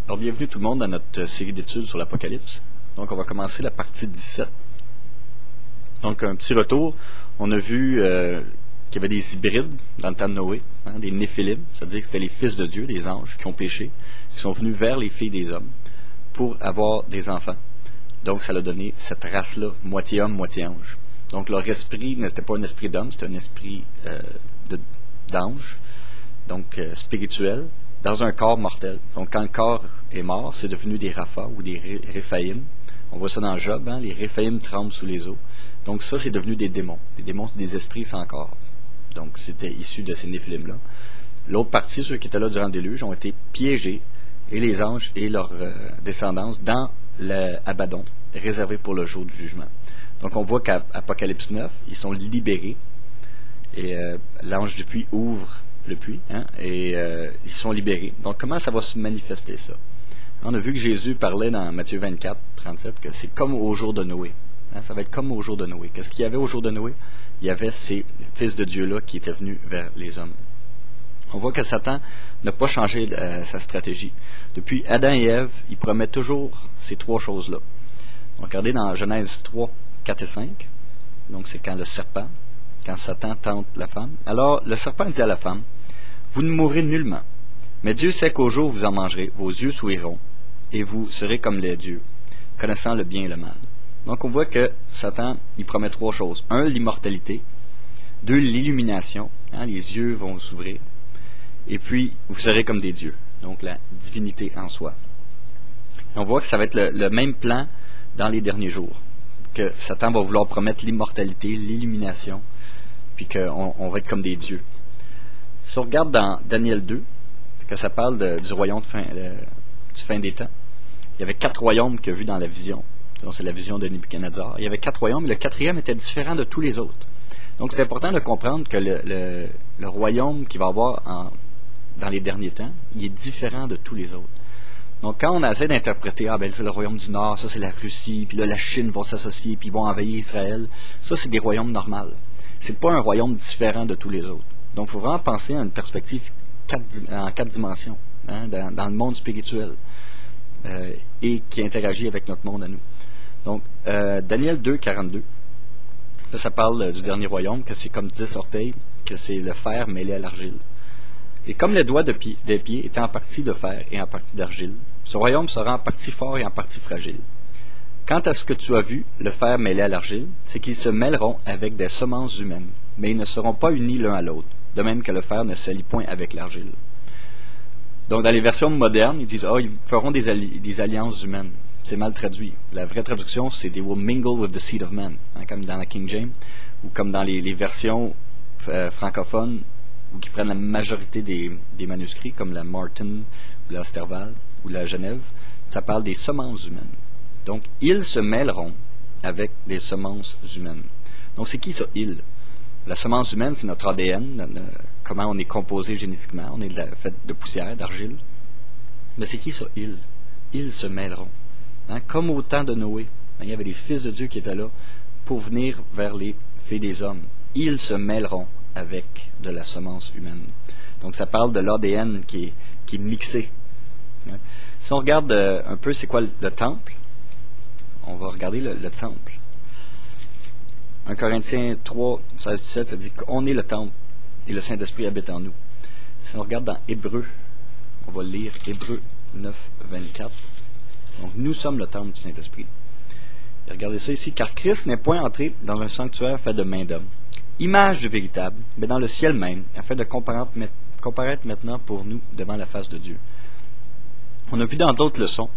Alors, bienvenue tout le monde dans notre série d'études sur l'Apocalypse. Donc, on va commencer la partie 17. Donc, un petit retour. On a vu qu'il y avait des hybrides dans le temps de Noé, des Néphilim, c'est-à-dire que c'était les fils de Dieu, les anges, qui ont péché, qui sont venus vers les filles des hommes pour avoir des enfants. Donc, ça a donné cette race-là, moitié homme, moitié ange. Donc, leur esprit n'était pas un esprit d'homme, c'était un esprit d'ange, donc spirituel, dans un corps mortel. Donc, quand le corps est mort, c'est devenu des Rapha ou des Réphaïm. On voit ça dans Job, les Réphaïm tremblent sous les eaux. Donc, ça, c'est devenu des démons. Des démons, c'est des esprits sans corps. Donc, c'était issu de ces Néphilim-là. L'autre partie, ceux qui étaient là durant le déluge, ont été piégés, et les anges et leur descendance, dans l'Abaddon, réservé pour le jour du jugement. Donc, on voit qu'à Apocalypse 9, ils sont libérés, et l'ange du puits ouvre le puits, et ils sont libérés. Donc, comment ça va se manifester, ça? On a vu que Jésus parlait dans Matthieu 24, 37, que c'est comme au jour de Noé. Ça va être comme au jour de Noé. Qu'est-ce qu'il y avait au jour de Noé? Il y avait ces fils de Dieu-là qui étaient venus vers les hommes. On voit que Satan n'a pas changé sa stratégie. Depuis Adam et Ève, il promet toujours ces trois choses-là. Donc, regardez dans Genèse 3, 4 et 5. Donc, c'est quand Satan tente la femme. Alors, le serpent dit à la femme, « Vous ne mourrez nullement, mais Dieu sait qu'au jour où vous en mangerez, vos yeux s'ouvriront, et vous serez comme les dieux, connaissant le bien et le mal. » Donc, on voit que Satan, il promet trois choses. Un, l'immortalité. Deux, l'illumination. Les yeux vont s'ouvrir. Et puis, vous serez comme des dieux. Donc, la divinité en soi. Et on voit que ça va être le même plan dans les derniers jours. Que Satan va vouloir promettre l'immortalité, l'illumination, puis qu'on va être comme des dieux. Si on regarde dans Daniel 2, que ça parle du royaume du fin des temps, il y avait 4 royaumes qu'il a vus dans la vision. Donc, c'est la vision de Nebuchadnezzar. Il y avait 4 royaumes, et le 4e était différent de tous les autres. Donc, c'est important de comprendre que le royaume qu'il va avoir dans les derniers temps, il est différent de tous les autres. Donc, quand on essaie d'interpréter, c'est le royaume du Nord, ça c'est la Russie, puis là, la Chine vont s'associer, puis ils vont envahir Israël, ça c'est des royaumes normaux. C'est pas un royaume différent de tous les autres. Donc, il faut vraiment penser à une perspective en 4 dimensions, dans le monde spirituel, et qui interagit avec notre monde à nous. Donc, Daniel 2, 42, là, ça parle du dernier royaume, que c'est comme 10 orteils, que c'est le fer mêlé à l'argile. Et comme les doigts des pieds étaient en partie de fer et en partie d'argile, ce royaume sera en partie fort et en partie fragile. Quant à ce que tu as vu, le fer mêlé à l'argile, c'est qu'ils se mêleront avec des semences humaines, mais ils ne seront pas unis l'un à l'autre, de même que le fer ne s'allie point avec l'argile. Donc, dans les versions modernes, ils disent, ils feront des alliances humaines. C'est mal traduit. La vraie traduction, c'est « They will mingle with the seed of man », comme dans la King James, ou comme dans les versions francophones, ou qui prennent la majorité des manuscrits, comme la Martin, ou la Osterval, ou la Genève, ça parle des semences humaines. Donc, ils se mêleront avec des semences humaines. Donc, c'est qui ça, ils? La semence humaine, c'est notre ADN, comment on est composé génétiquement, on est fait de poussière, d'argile. Mais c'est qui ça, ils? Ils se mêleront. Comme au temps de Noé, il y avait des fils de Dieu qui étaient là pour venir vers les filles des hommes. Ils se mêleront avec de la semence humaine. Donc, ça parle de l'ADN qui est mixé. Si on regarde un peu c'est quoi le temple, on va regarder le temple. 1 Corinthiens 3, 16, 17, ça dit qu'on est le temple et le Saint-Esprit habite en nous. Si on regarde dans Hébreux, on va lire Hébreux 9, 24. Donc, nous sommes le temple du Saint-Esprit. Et regardez ça ici. Car Christ n'est point entré dans un sanctuaire fait de main d'homme, image du véritable, mais dans le ciel même, afin de comparaître maintenant pour nous devant la face de Dieu. On a vu dans d'autres leçons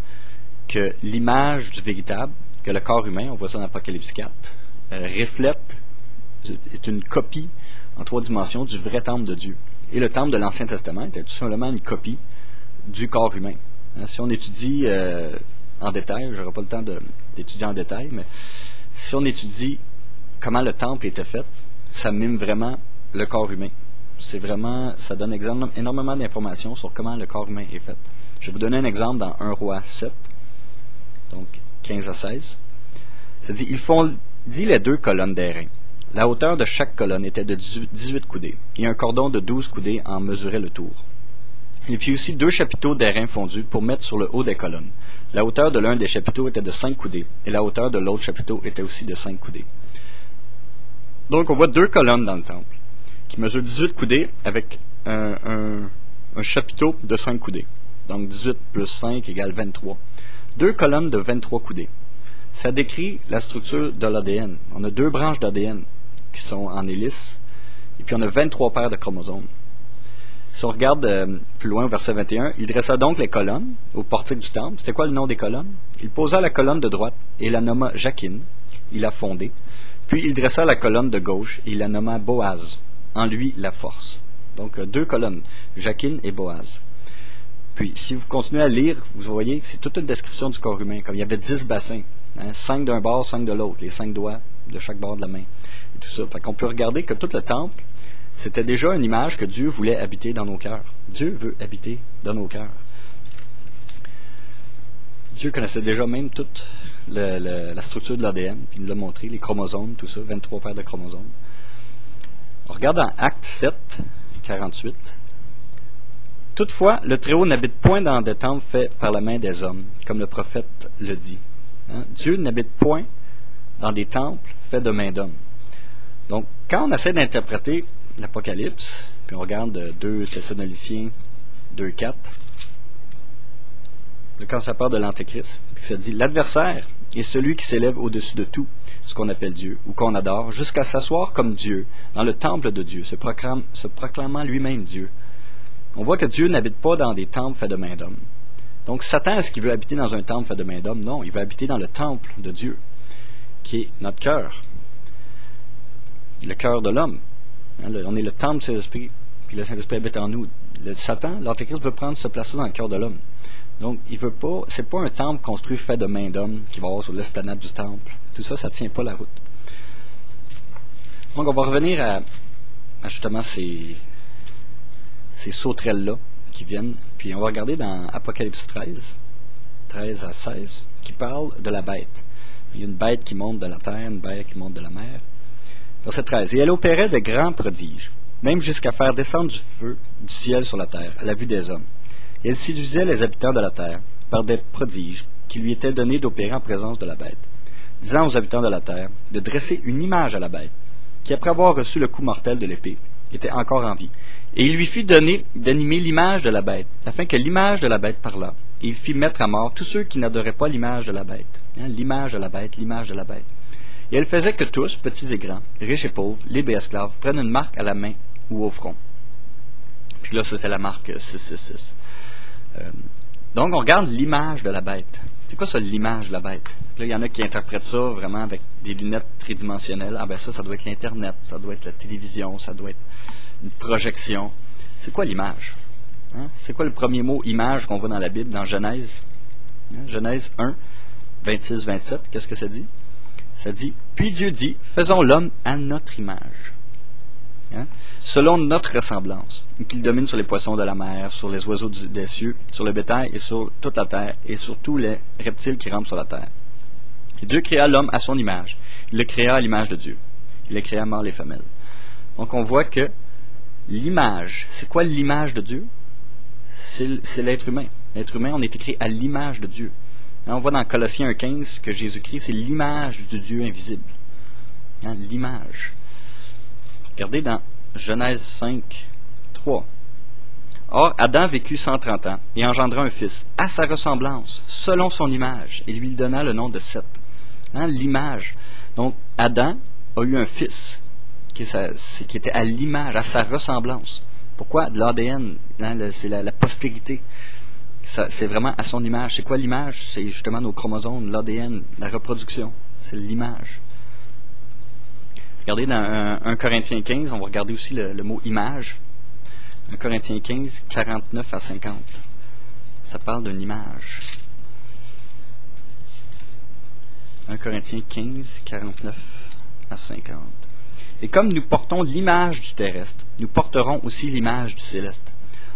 que l'image du véritable, que le corps humain, on voit ça dans Apocalypse 4, reflète, est une copie en 3 dimensions du vrai temple de Dieu. Et le temple de l'Ancien Testament était tout simplement une copie du corps humain. Si on étudie en détail, je n'aurai pas le temps d'étudier en détail, mais si on étudie comment le temple était fait, ça mime vraiment le corps humain. C'est vraiment, ça donne énormément d'informations sur comment le corps humain est fait. Je vais vous donner un exemple dans 1 Roi 7, donc 15 à 16. Ça dit, ils font les 2 colonnes d'airain. La hauteur de chaque colonne était de 18 coudées, et un cordon de 12 coudées en mesurait le tour. Et puis aussi 2 chapiteaux d'airain fondu pour mettre sur le haut des colonnes. La hauteur de l'un des chapiteaux était de 5 coudées, et la hauteur de l'autre chapiteau était aussi de 5 coudées. Donc on voit 2 colonnes dans le temple, qui mesurent 18 coudées avec un chapiteau de 5 coudées. Donc 18 plus 5 égale 23. 2 colonnes de 23 coudées. Ça décrit la structure de l'ADN. On a 2 branches d'ADN qui sont en hélice, et puis on a 23 paires de chromosomes. Si on regarde plus loin au verset 21, il dressa donc les colonnes au portique du temple. C'était quoi le nom des colonnes? Il posa la colonne de droite et la nomma Jachin. Il la fondée. Puis il dressa la colonne de gauche et il la nomma Boaz. En lui la force. Donc 2 colonnes, Jachin et Boaz. Puis si vous continuez à lire, vous voyez que c'est toute une description du corps humain. Comme il y avait 10 bassins, 5 d'un bord, 5 de l'autre, les 5 doigts de chaque bord de la main. Et tout ça. Fait qu'on peut regarder que tout le temple, c'était déjà une image que Dieu voulait habiter dans nos cœurs. Dieu veut habiter dans nos cœurs. Dieu connaissait déjà même toute la structure de l'ADN, puis il nous l'a montré, les chromosomes, tout ça, 23 paires de chromosomes. On regarde dans Actes 7, 48. Toutefois, le Très-Haut n'habite point dans des temples faits par la main des hommes, comme le prophète le dit. Dieu n'habite point dans des temples faits de main d'homme. Donc, quand on essaie d'interpréter l'Apocalypse, puis on regarde 2 Thessaloniciens 2.4, quand ça parle de l'Antéchrist, puis ça dit « L'adversaire est celui qui s'élève au-dessus de tout, ce qu'on appelle Dieu, ou qu'on adore, jusqu'à s'asseoir comme Dieu, dans le temple de Dieu, se proclamant lui-même Dieu. » On voit que Dieu n'habite pas dans des temples faits de main d'homme. Donc Satan, est-ce qu'il veut habiter dans un temple fait de main d'homme? Non, il veut habiter dans le temple de Dieu, qui est notre cœur, le cœur de l'homme. On est le temple du Saint-Esprit, puis le Saint-Esprit habite en nous. Satan, l'Antéchrist, veut prendre cette place-là dans le cœur de l'homme. Donc, il veut pas, c'est pas un temple construit fait de main d'homme qui va avoir sur l'esplanade du temple. Tout ça, ça tient pas la route. Donc, on va revenir à justement ces sauterelles-là qui viennent. Puis, on va regarder dans Apocalypse 13 à 16, qui parle de la bête. Il y a une bête qui monte de la terre, une bête qui monte de la mer. Verset 13. Et elle opérait de grands prodiges, même jusqu'à faire descendre du feu du ciel sur la terre, à la vue des hommes. Et elle séduisait les habitants de la terre par des prodiges qui lui étaient donnés d'opérer en présence de la bête, disant aux habitants de la terre de dresser une image à la bête, qui après avoir reçu le coup mortel de l'épée, était encore en vie. Et il lui fit donner d'animer l'image de la bête, afin que l'image de la bête parlât. Et il fit mettre à mort tous ceux qui n'adoraient pas l'image de la bête. L'image de la bête, l'image de la bête. Et elle faisait que tous, petits et grands, riches et pauvres, libres et esclaves, prennent une marque à la main ou au front. Puis là, c'était la marque 666. Donc, on regarde l'image de la bête. C'est quoi ça, l'image de la bête? Là, il y en a qui interprètent ça vraiment avec des lunettes tridimensionnelles. Ah ben ça doit être l'Internet, ça doit être la télévision, ça doit être une projection. C'est quoi l'image? C'est quoi le premier mot image qu'on voit dans la Bible, dans Genèse? Genèse 1, 26-27, qu'est-ce que ça dit? Ça dit, puis Dieu dit, faisons l'homme à notre image. Selon notre ressemblance, qu'il domine sur les poissons de la mer, sur les oiseaux des cieux, sur le bétail et sur toute la terre, et sur tous les reptiles qui rampent sur la terre. Et Dieu créa l'homme à son image. Il le créa à l'image de Dieu. Il les créa mâles et femelles. Donc on voit que l'image, c'est quoi l'image de Dieu? C'est l'être humain. L'être humain, on est créé à l'image de Dieu. On voit dans Colossiens 1,15 que Jésus-Christ, c'est l'image du Dieu invisible. L'image. Regardez dans Genèse 5, 3. Or, Adam vécut 130 ans et engendra un fils, à sa ressemblance, selon son image, et lui donna le nom de Seth. L'image. Donc, Adam a eu un fils qui était à l'image, à sa ressemblance. Pourquoi? De l'ADN, c'est la postérité. C'est vraiment à son image. C'est quoi l'image? C'est justement nos chromosomes, l'ADN, la reproduction. C'est l'image. Regardez dans 1 Corinthiens 15, on va regarder aussi le mot image. 1 Corinthiens 15, 49 à 50. Ça parle d'une image. 1 Corinthiens 15, 49 à 50. Et comme nous portons l'image du terrestre, nous porterons aussi l'image du céleste.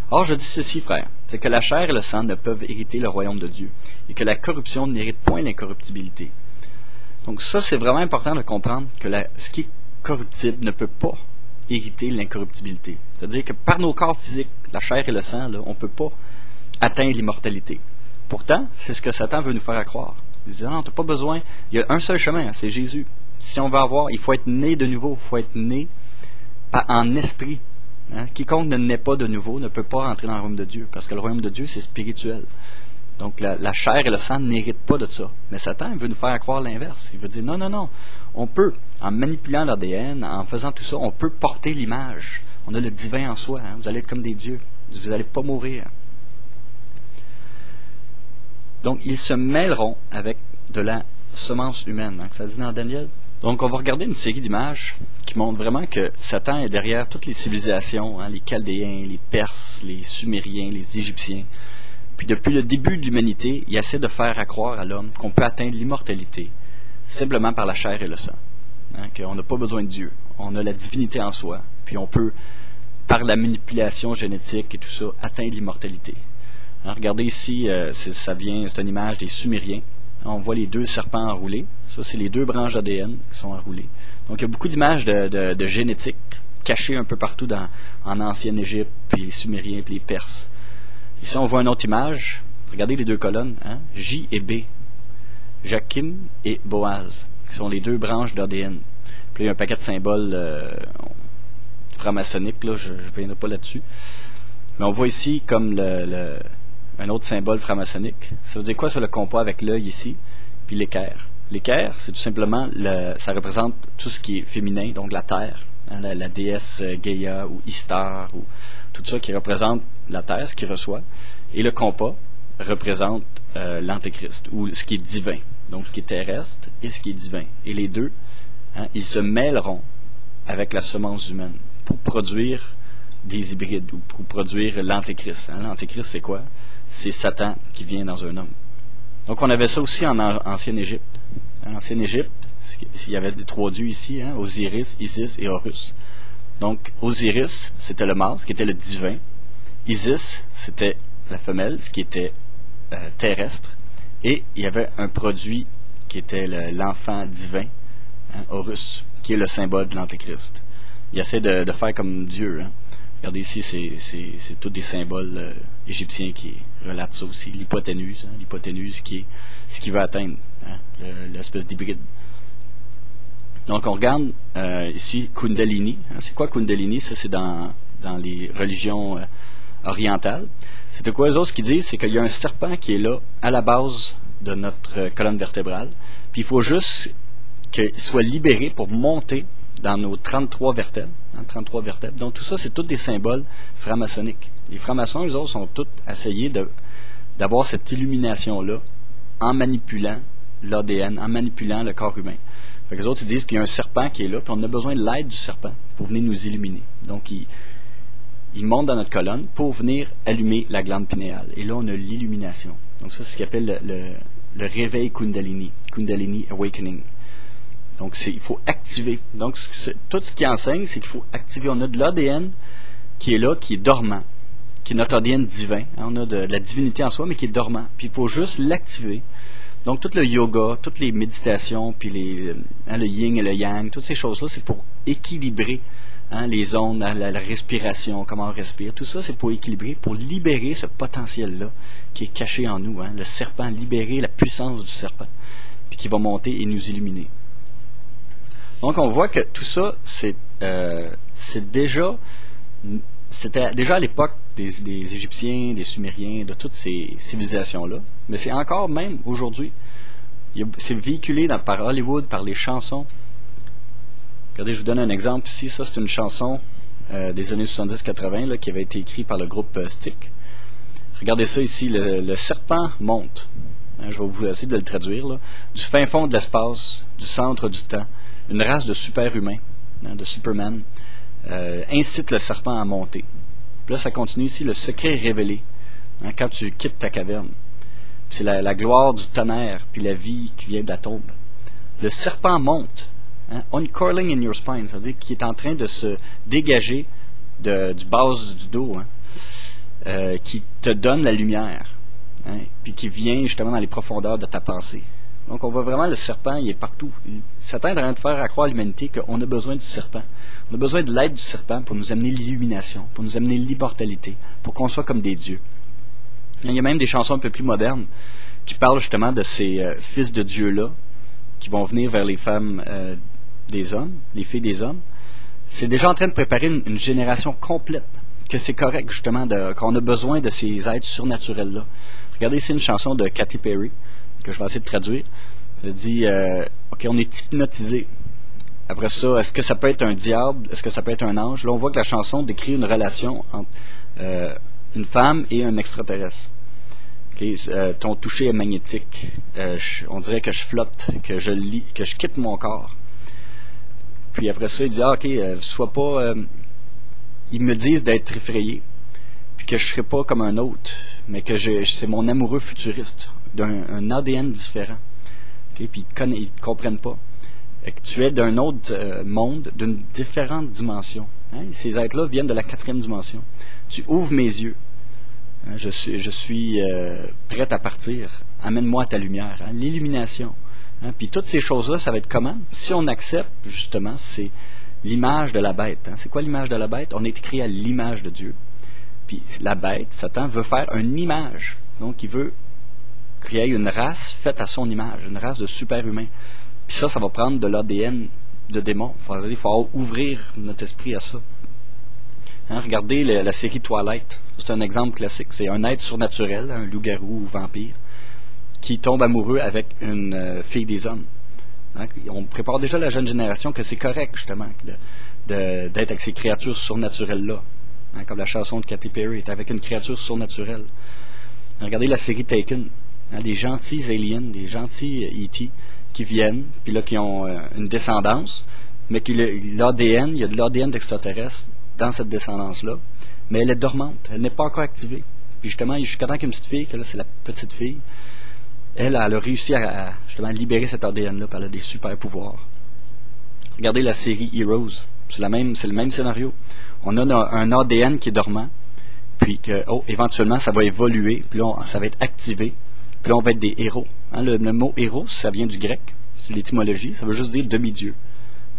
Or, je dis ceci, frère, c'est que la chair et le sang ne peuvent hériter le royaume de Dieu, et que la corruption n'hérite point l'incorruptibilité. Donc ça, c'est vraiment important de comprendre que ce qui est corruptible ne peut pas hériter l'incorruptibilité. C'est-à-dire que par nos corps physiques, la chair et le sang, là, on ne peut pas atteindre l'immortalité. Pourtant, c'est ce que Satan veut nous faire croire. Il dit, non, tu n'as pas besoin, il y a un seul chemin, c'est Jésus. Si on veut avoir, il faut être né de nouveau, il faut être né en esprit. Hein? Quiconque ne naît pas de nouveau ne peut pas entrer dans le royaume de Dieu, parce que le royaume de Dieu, c'est spirituel. Donc la chair et le sang n'héritent pas de ça. Mais Satan il veut nous faire croire l'inverse. Il veut dire, non, on peut, en manipulant l'ADN, en faisant tout ça, on peut porter l'image. On a le divin en soi, hein? Vous allez être comme des dieux, vous n'allez pas mourir. Donc, ils se mêleront avec de la semence humaine. Hein, ça dit dans Daniel. Donc, on va regarder une série d'images qui montrent vraiment que Satan est derrière toutes les civilisations, hein, les Chaldéens, les Perses, les Sumériens, les Égyptiens. Puis, depuis le début de l'humanité, il essaie de faire croire à l'homme qu'on peut atteindre l'immortalité simplement par la chair et le sang. Hein, qu'on n'a pas besoin de Dieu. On a la divinité en soi. Puis, on peut, par la manipulation génétique et tout ça, atteindre l'immortalité. Alors, regardez ici, c'est une image des Sumériens. On voit les deux serpents enroulés. Ça, c'est les deux branches d'ADN qui sont enroulées. Donc, il y a beaucoup d'images de génétique cachées un peu partout en ancienne Égypte, puis les Sumériens, puis les Perses. Ici, on voit une autre image. Regardez les deux colonnes, hein? J et B. Jakim et Boaz, qui sont les deux branches d'ADN. Puis, il y a un paquet de symboles franc-maçonniques, là, je ne viendrai pas là-dessus. Mais on voit ici comme un autre symbole franc-maçonnique. Ça veut dire quoi sur le compas avec l'œil ici, puis l'équerre. L'équerre, c'est tout simplement, ça représente tout ce qui est féminin, donc la terre, hein, la déesse Gaïa ou Istar, ou tout ça qui représente la terre, ce qui reçoit. Et le compas représente l'antéchrist, ou ce qui est divin, donc ce qui est terrestre et ce qui est divin. Et les deux, hein, ils se mêleront avec la semence humaine pour produire des hybrides, ou pour produire l'antéchrist. Hein. L'antéchrist, c'est quoi? C'est Satan qui vient dans un homme. Donc, on avait ça aussi en ancienne Égypte. En ancienne Égypte, il y avait les trois dieux ici, hein, Osiris, Isis et Horus. Donc, Osiris, c'était le mâle, ce qui était le divin. Isis, c'était la femelle, ce qui était terrestre. Et il y avait un produit qui était l'enfant divin, hein, Horus, qui est le symbole de l'antéchrist. Il essaie de faire comme Dieu, hein. Regardez ici, c'est tous des symboles égyptiens qui relatent ça aussi. L'hypoténuse, hein, l'hypoténuse qui est ce qu'il veut atteindre, hein, l'espèce d'hybride. Donc on regarde ici Kundalini. Hein, c'est quoi Kundalini? Ça c'est dans les religions orientales. C'est quoi eux autres qui disent? C'est qu'il y a un serpent qui est là à la base de notre colonne vertébrale. Puis il faut juste qu'il soit libéré pour monter dans nos 33 vertèbres. Hein, 33 vertèbres. Donc tout ça, c'est tous des symboles franc-maçonniques. Les francs-maçons, eux autres, sont tous essayés d'avoir cette illumination-là en manipulant l'ADN, en manipulant le corps humain. Fait que les autres, ils disent qu'il y a un serpent qui est là, puis on a besoin de l'aide du serpent pour venir nous illuminer. Donc, il monte dans notre colonne pour venir allumer la glande pinéale. Et là, on a l'illumination. Donc ça, c'est ce qu'ils appellent le réveil Kundalini, Kundalini Awakening. Donc, il faut activer. Donc, tout ce qui enseigne, c'est qu'il faut activer. On a de l'ADN qui est là, qui est dormant, qui est notre ADN divin. Hein, on a de la divinité en soi, mais qui est dormant. Puis, il faut juste l'activer. Donc, tout le yoga, toutes les méditations, puis le yin et le yang, toutes ces choses-là, c'est pour équilibrer les ondes, la respiration, comment on respire. Tout ça, c'est pour équilibrer, pour libérer ce potentiel-là qui est caché en nous. Hein, le serpent, libérer la puissance du serpent, puis qui va monter et nous illuminer. Donc, on voit que tout ça, c'était déjà à l'époque des Égyptiens, des Sumériens, de toutes ces civilisations-là. Mais c'est encore même aujourd'hui. C'est véhiculé par Hollywood, par les chansons. Regardez, je vous donne un exemple ici. Ça, c'est une chanson des années 70-80 qui avait été écrite par le groupe Styx. Regardez ça ici. Le serpent monte. Hein, je vais vous essayer de le traduire. Là. Du fin fond de l'espace, du centre du temps. Une race de super-humains, hein, de Superman, incite le serpent à monter. Puis là, ça continue ici. Le secret est révélé. Hein, quand tu quittes ta caverne. C'est la gloire du tonnerre, puis la vie qui vient de la tombe. Le serpent monte. Hein, uncoiling in your spine, ça veut dire qu'il est en train de se dégager du base du dos, hein, qui te donne la lumière, hein, puis qui vient justement dans les profondeurs de ta pensée. Donc on voit vraiment le serpent, il est partout. Satan est en train de faire accroire à l'humanité qu'on a besoin du serpent. On a besoin de l'aide du serpent pour nous amener l'illumination, pour nous amener l'immortalité, pour qu'on soit comme des dieux. Il y a même des chansons un peu plus modernes qui parlent justement de ces fils de Dieu-là qui vont venir vers les femmes des hommes, les filles des hommes. C'est déjà en train de préparer une génération complète, que c'est correct justement, qu'on a besoin de ces êtres surnaturels-là. Regardez ici une chanson de Katy Perry, que je vais essayer de traduire. Ça dit, OK, on est hypnotisé. Après ça, est-ce que ça peut être un diable? Est-ce que ça peut être un ange? Là, on voit que la chanson décrit une relation entre une femme et un extraterrestre. Okay, ton toucher est magnétique. On dirait que je flotte, que je quitte mon corps. Puis après ça, il dit, OK, sois pas... ils me disent d'être effrayé, puis que je serai pas comme un autre, mais que c'est mon amoureux futuriste, d'un ADN différent. Okay, puis ils ne comprennent pas. Et que tu es d'un autre monde, d'une différente dimension. Hein? Ces êtres-là viennent de la 4e dimension. Tu ouvres mes yeux. Hein? Je suis prête à partir. Amène-moi à ta lumière. Hein? L'illumination. Hein? Puis toutes ces choses-là, ça va être comment? Si on accepte, justement, c'est l'image de la bête. Hein? C'est quoi l'image de la bête? On est créé à l'image de Dieu. Puis la bête, Satan, veut faire une image. Donc, il veut créer une race faite à son image, une race de super-humains. Puis ça va prendre de l'ADN de démon. Il faut ouvrir notre esprit à ça. Hein, regardez la série Twilight. C'est un exemple classique. C'est un être surnaturel, un loup-garou ou vampire, qui tombe amoureux avec une fille des hommes. Hein, on prépare déjà la jeune génération que c'est correct, justement, d'être avec ces créatures surnaturelles-là. Hein, comme la chanson de Katy Perry, est avec une créature surnaturelle. Regardez la série Taken. Hein, des gentils aliens, des gentils E.T. qui viennent, puis là, qui ont une descendance, mais l'ADN, il y a de l'ADN d'extraterrestre dans cette descendance-là, mais elle est dormante, elle n'est pas encore activée. Puis justement, jusqu'à temps qu'une petite fille, que là, c'est la petite fille, elle a réussi à justement libérer cet ADN-là, puis elle a des super pouvoirs. Regardez la série Heroes, c'est le même scénario. On a un ADN qui est dormant, puis que, éventuellement, ça va évoluer, puis là, ça va être activé, puis là, on va être des héros. Hein, le mot héros, ça vient du grec, c'est l'étymologie, ça veut juste dire demi-dieu.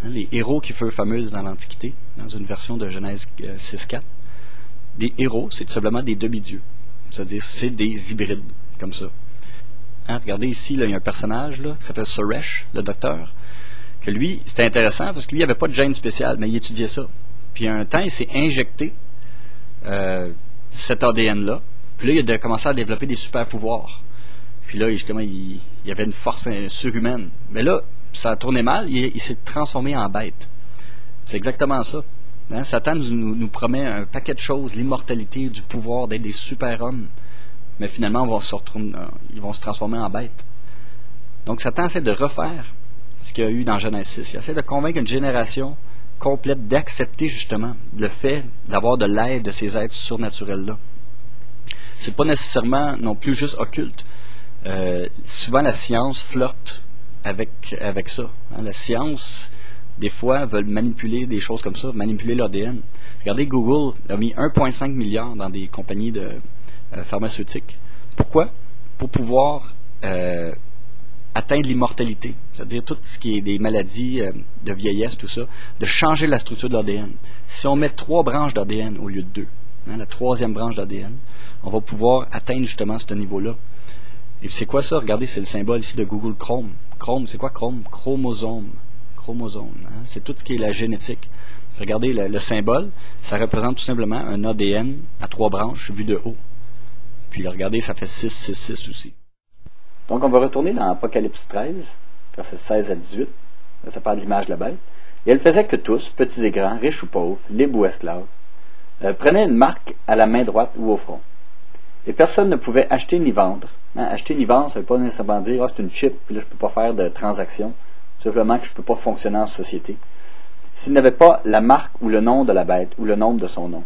Hein, les héros qui furent fameuses dans l'Antiquité, dans une version de Genèse 6.4, des héros, c'est tout simplement des demi-dieux. C'est-à-dire, c'est des hybrides, comme ça. Hein, regardez ici, là, il y a un personnage là, qui s'appelle Suresh, le docteur, que lui, c'était intéressant parce que lui, il n'avait pas de gène spécial, mais il étudiait ça. Puis un temps, il s'est injecté cet ADN-là, puis là, il a commencé à développer des super pouvoirs. Puis là, justement, il y avait une force surhumaine. Mais là, ça a tourné mal, il s'est transformé en bête. C'est exactement ça. Hein? Satan nous promet un paquet de choses, l'immortalité, du pouvoir, d'être des super-hommes. Mais finalement, ils vont se transformer en bêtes. Donc Satan essaie de refaire ce qu'il y a eu dans Genèse 6. Il essaie de convaincre une génération complète d'accepter justement le fait d'avoir de l'aide de ces êtres surnaturels-là. C'est pas nécessairement non plus juste occulte. Souvent la science flirte avec ça. Hein? La science, des fois, veut manipuler des choses comme ça, manipuler l'ADN. Regardez, Google a mis 1,5 milliard dans des compagnies de pharmaceutiques. Pourquoi? Pour pouvoir atteindre l'immortalité, c'est-à-dire tout ce qui est des maladies de vieillesse, tout ça, de changer la structure de l'ADN. Si on met 3 branches d'ADN au lieu de 2, hein, la 3e branche d'ADN, on va pouvoir atteindre justement ce niveau-là. Et c'est quoi ça? Regardez, c'est le symbole ici de Google Chrome. Chrome, c'est quoi Chrome? Chromosome. Chromosome. Hein? C'est tout ce qui est la génétique. Regardez le symbole, ça représente tout simplement un ADN à 3 branches vu de haut. Puis là, regardez, ça fait 6, 6, 6 aussi. Donc on va retourner dans Apocalypse 13, versets 16 à 18. Là, ça parle de l'image de la bête. Et elle faisait que tous, petits et grands, riches ou pauvres, libres ou esclaves, prenaient une marque à la main droite ou au front. Et personne ne pouvait acheter ni vendre. Hein, acheter ni vendre, ça ne veut pas nécessairement dire c'est une chip, puis là je ne peux pas faire de transaction. Simplement que je ne peux pas fonctionner en société. S'il n'avait pas la marque ou le nom de la bête ou le nombre de son nom.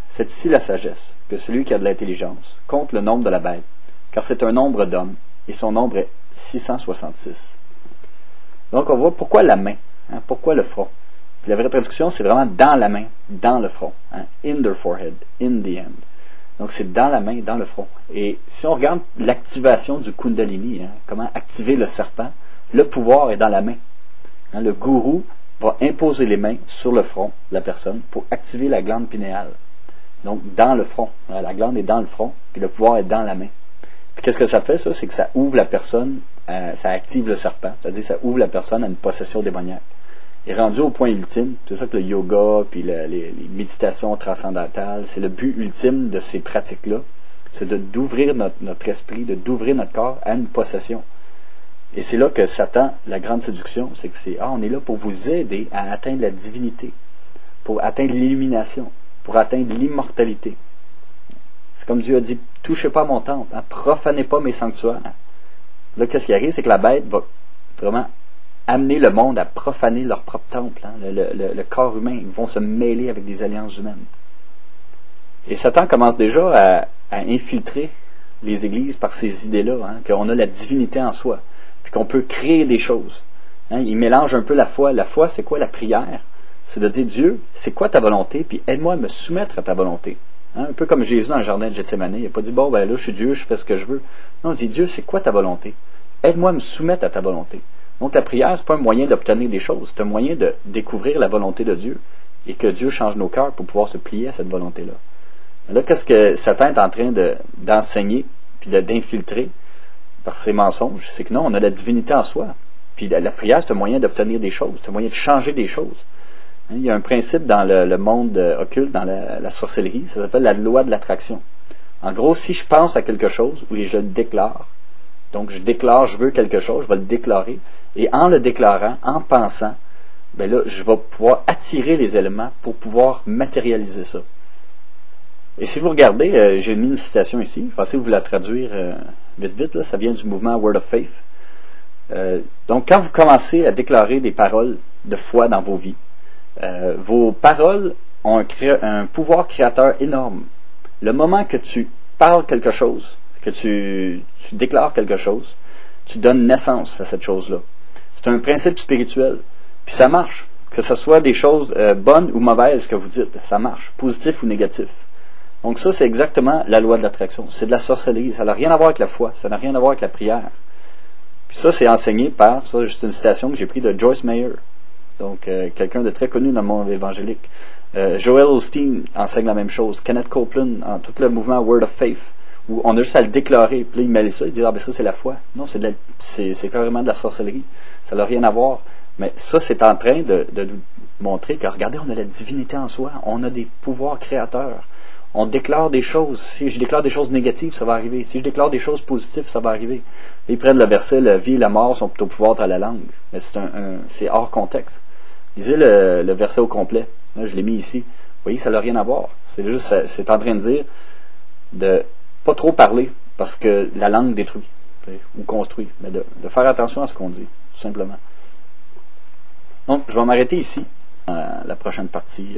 C'est ici la sagesse, que celui qui a de l'intelligence compte le nombre de la bête, car c'est un nombre d'hommes, et son nombre est 666. Donc on voit pourquoi la main, hein, pourquoi le front. Puis la vraie traduction, c'est vraiment dans la main, dans le front. Hein, in the forehead, in the hand. Donc c'est dans la main, dans le front. Et si on regarde l'activation du Kundalini, comment activer le serpent, le pouvoir est dans la main. Le gourou va imposer les mains sur le front de la personne pour activer la glande pinéale. Donc dans le front. La glande est dans le front, puis le pouvoir est dans la main. Puis qu'est-ce que ça fait, ça? C'est que ça ouvre la personne, ça active le serpent, c'est-à-dire ça ouvre la personne à une possession démoniaque. Et rendu au point ultime, c'est ça que le yoga, puis les méditations transcendantales, c'est le but ultime de ces pratiques-là, c'est d'ouvrir notre esprit, d'ouvrir notre corps à une possession. Et c'est là que Satan, la grande séduction, c'est que on est là pour vous aider à atteindre la divinité, pour atteindre l'illumination, pour atteindre l'immortalité. C'est comme Dieu a dit, touchez pas à mon temple, profanez pas mes sanctuaires. Là, qu'est-ce qui arrive, c'est que la bête va vraiment amener le monde à profaner leur propre temple, le corps humain. Ils vont se mêler avec des alliances humaines. Et Satan commence déjà à infiltrer les églises par ces idées-là, qu'on a la divinité en soi, puis qu'on peut créer des choses. Il mélange un peu la foi. La foi, c'est quoi la prière? C'est de dire, Dieu, c'est quoi ta volonté, puis aide-moi à me soumettre à ta volonté. Un peu comme Jésus dans le jardin de Gethsémani. Il n'a pas dit, bon, ben là, je suis Dieu, je fais ce que je veux. Non, il dit, Dieu, c'est quoi ta volonté? Aide-moi à me soumettre à ta volonté. Donc la prière, c'est pas un moyen d'obtenir des choses, c'est un moyen de découvrir la volonté de Dieu et que Dieu change nos cœurs pour pouvoir se plier à cette volonté-là. Là, qu'est-ce que Satan est en train d'enseigner puis d'infiltrer par ses mensonges? C'est que non, on a la divinité en soi. Puis la prière, c'est un moyen d'obtenir des choses, c'est un moyen de changer des choses. Il y a un principe dans le monde occulte, dans la sorcellerie, ça s'appelle la loi de l'attraction. En gros, si je pense à quelque chose, oui, je le déclare. Donc, je déclare, je veux quelque chose, je vais le déclarer. Et en le déclarant, en pensant, ben là, je vais pouvoir attirer les éléments pour pouvoir matérialiser ça. Et si vous regardez, j'ai mis une citation ici, je vais essayer de vous la traduire vite, là, ça vient du mouvement Word of Faith. Donc, quand vous commencez à déclarer des paroles de foi dans vos vies, vos paroles ont un pouvoir créateur énorme. Le moment que tu parles quelque chose, que tu déclares quelque chose, tu donnes naissance à cette chose-là. C'est un principe spirituel. Puis ça marche. Que ce soit des choses bonnes ou mauvaises que vous dites, ça marche. Positif ou négatif. Donc ça, c'est exactement la loi de l'attraction. C'est de la sorcellerie. Ça n'a rien à voir avec la foi. Ça n'a rien à voir avec la prière. Puis ça, c'est enseigné par, ça, juste une citation que j'ai prise de Joyce Meyer. Donc, quelqu'un de très connu dans le monde évangélique. Joel Osteen enseigne la même chose. Kenneth Copeland, en tout le mouvement Word of Faith, où on a juste à le déclarer. Puis là, il mêle ça, il dit, ben ça, c'est la foi. Non, c'est carrément de la sorcellerie. Ça n'a rien à voir. Mais ça, c'est en train de nous montrer que, regardez, on a la divinité en soi. On a des pouvoirs créateurs. On déclare des choses. Si je déclare des choses négatives, ça va arriver. Si je déclare des choses positives, ça va arriver. Ils prennent le verset, la vie et la mort sont au pouvoir de la langue. Mais c'est hors contexte. Lisez le verset au complet. Là, je l'ai mis ici. Vous voyez, ça n'a rien à voir. C'est juste, c'est en train de dire de pas trop parler, parce que la langue détruit ou construit. Mais de faire attention à ce qu'on dit, tout simplement. Donc, je vais m'arrêter ici, la prochaine partie.